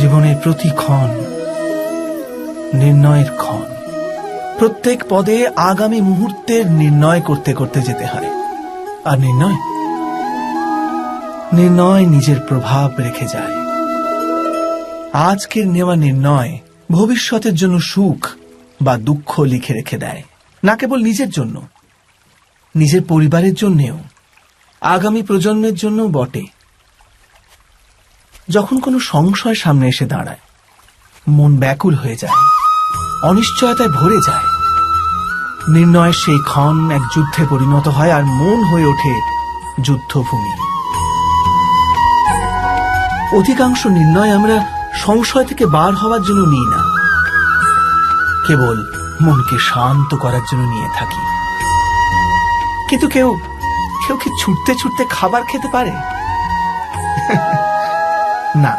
জীবনের প্রতি ক্ষণ নির্ণয়ের ক্ষণ। প্রত্যেক পদে আগামী মুহূর্তের নির্ণয় করতে করতে যেতে হয়। আর নির্ণয় নিজের প্রভাব রেখে যায়। আজকের নেওয়া নির্ণয় ভবিষ্যতের জন্য সুখ বা দুঃখ লিখে রেখে দেয়। না কেবল নিজের জন্য, নিজের পরিবারের জন্যেও, আগামী প্রজন্মের জন্য বটে। যখন কোনো সংশয় সামনে এসে দাঁড়ায়, মন ব্যাকুল হয়ে যায়, অনিশ্চয়তায় ভরে যায়। নির্ণয়ের সেই ক্ষণ এক যুদ্ধে পরিণত হয়, আর মন হয়ে ওঠে যুদ্ধভূমি। অধিকাংশ নির্ণয় আমরা সংশয় থেকে বার হওয়ার জন্য নিই না, কেবল মনকে শান্ত করার জন্য নিয়ে থাকি। কিন্তু কেউ কি ছুটতে ছুটতে খাবার খেতে পারে? না।